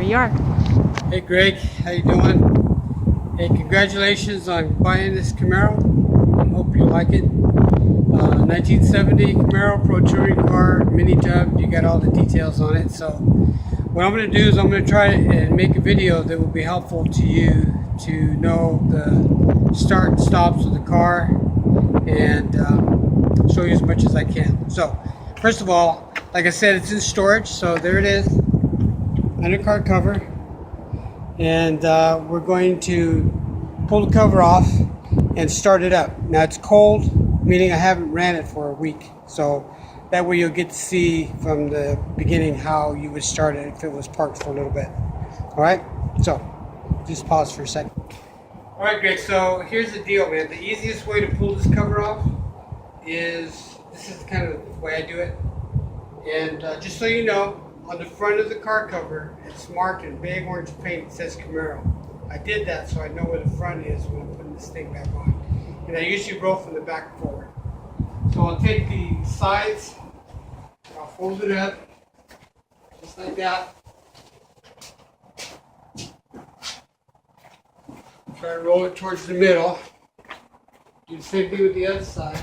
you are. Hey Greg, how you doing? Hey, congratulations on buying this Camero. I hope you like it. 1970 Camaro Pro Touring car, mini tub. You got all the details on it. So what I'm going to do is I'm going to try and make a video that will be helpful to you to know the start and stops of the car and show you as much as I can. So first of all, like I said, it's in storage. So there it is, undercar cover. And we're going to pull the cover off and start it up. Now it's cold, meaning I haven't ran it for a week, so that way you'll get to see from the beginning how you would start it if it was parked for a little bit. Alright, so just pause for a second. Alright Greg, so here's the deal, man. The easiest way to pull this cover off is, this is kind of the way I do it, and just so you know, on the front of the car cover, it's marked in big orange paint. It says Camero. I did that so I know where the front is when I'm putting this thing back on. And I usually roll from the back forward. So I'll take the sides, I'll fold it up, just like that. Try to roll it towards the middle. Do the same thing with the other side.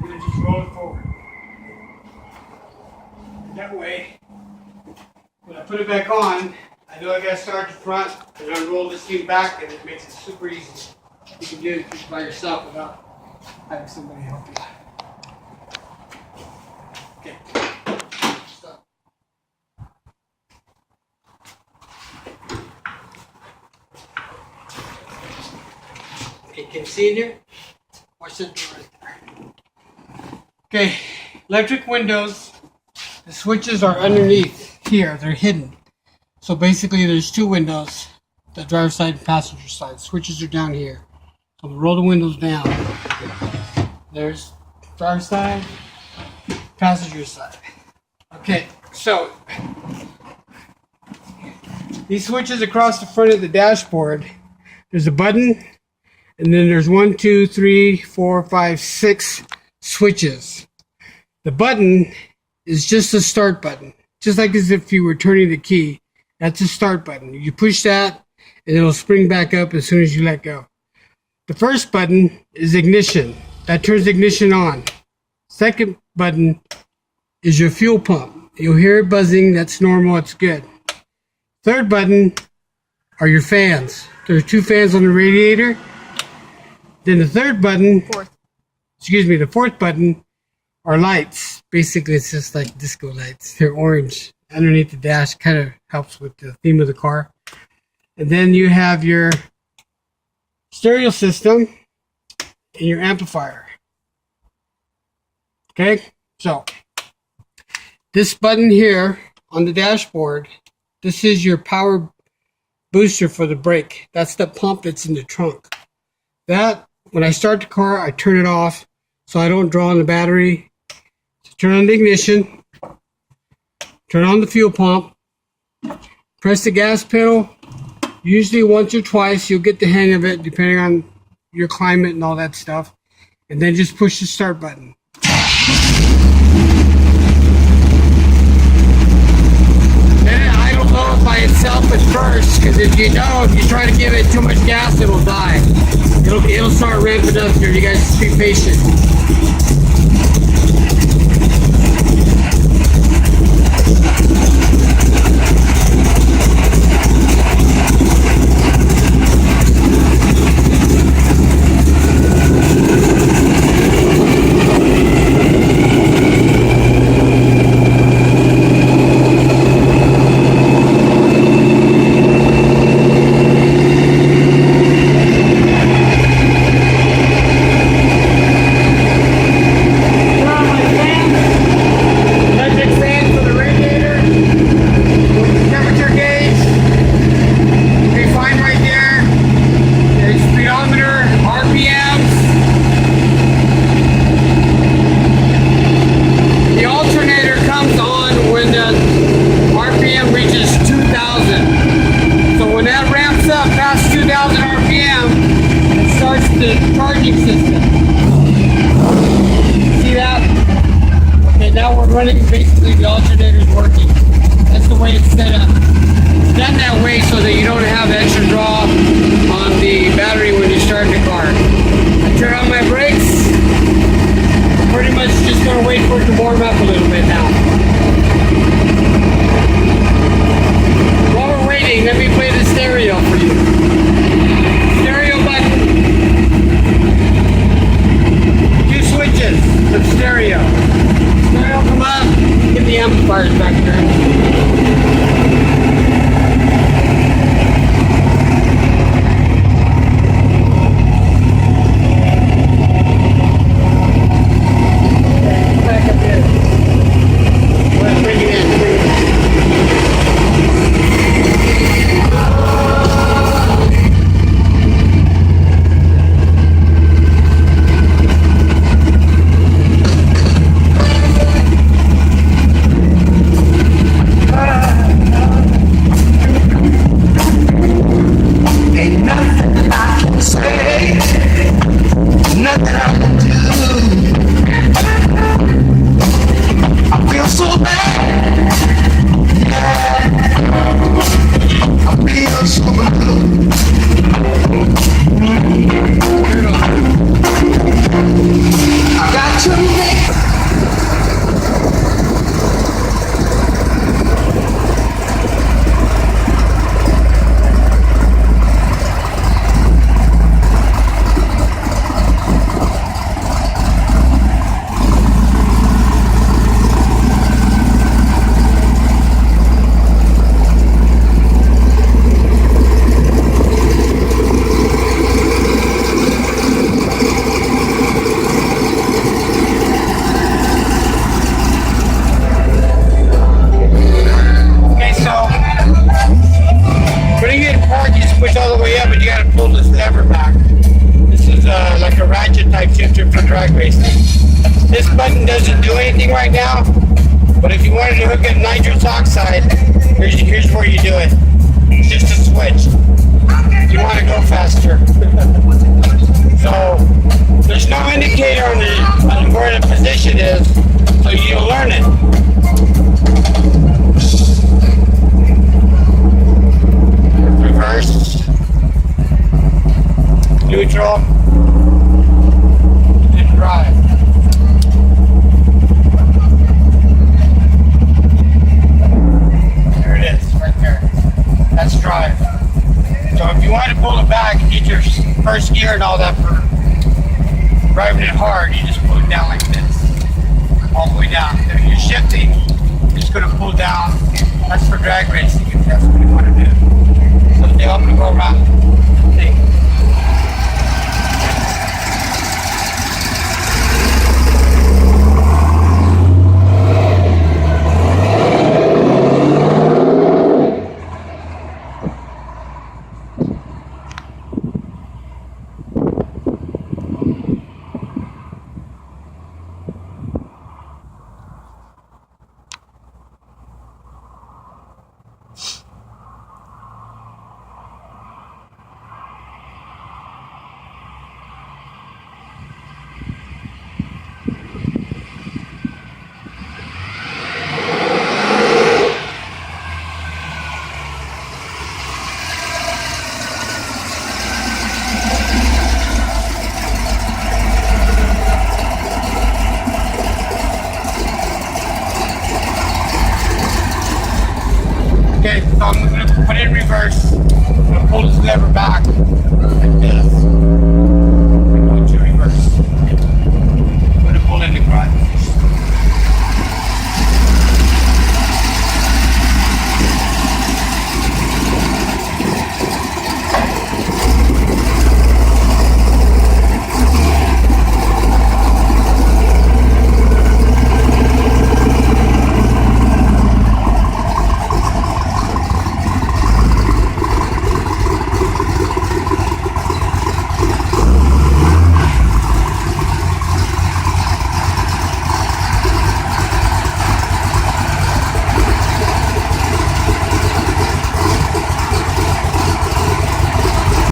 Just roll it forward. That way, when I put it back on, I know I gotta start the front and unroll this thing back, and it makes it super easy. You can do it by yourself without having somebody help you. Okay. Stop. Okay, can you see in here? Watch that door right there. Okay, electric windows, the switches are underneath here, they're hidden. So basically there's two windows, the driver's side and passenger side. Switches are down here. So we'll roll the windows down. There's driver's side, passenger side. Okay, so these switches across the front of the dashboard, there's a button, and then there's 1, 2, 3, 4, 5, 6 switches. The button is just a start button, just like as if you were turning the key. That's a start button. You push that and it'll spring back up as soon as you let go. The first button is ignition. That turns ignition on. Second button is your fuel pump. You'll hear it buzzing. That's normal. It's good. Third button are your fans. There are two fans on the radiator. Then the third button, the fourth button are lights. Basically, it's just like disco lights. They're orange underneath the dash. Kind of helps with the theme of the car. And then you have your stereo system and your amplifier. Okay, so this button here on the dashboard, this is your power booster for the brake. That's the pump that's in the trunk. That, when I start the car, I turn it off so I don't draw on the battery. So turn on the ignition, turn on the fuel pump, press the gas pedal, usually once or twice. You'll get the hang of it depending on your climate and all that stuff. And then just push the start button. By itself at first, because if you try to give it too much gas, it'll die. It'll start ramping up here. You guys just be patient. running basically the alternator's working. That's the way it's set up. It's done that way so that you don't have extra draw on the battery when you start the car. I turn on my brakes. I'm pretty much just going to wait for it to warm up a little bit now. While we're waiting, let me play the stereo for you. Stereo button. Two switches of stereo. Stereo come up. Get the amplifiers back there. Push all the way up, and you got to pull this lever back. This is like a ratchet type shifter for drag racing. This button doesn't do anything right now, but if you wanted to hook it nitrous oxide, here's where you do it. It's just a switch. You want to go faster. So there's no indicator on where the position is, so you'll learn it. Reverse, neutral, and drive. There it is, right there. That's drive. So if you want to pull it back and get your first gear and all that for driving it hard, you just pull it down like this, all the way down. If you're shifting, it's going to pull down. That's for drag racing if that's what you want to do. So they help me go around. See? Okay, so I'm going to put it in reverse. I'm going to pull this lever back like this.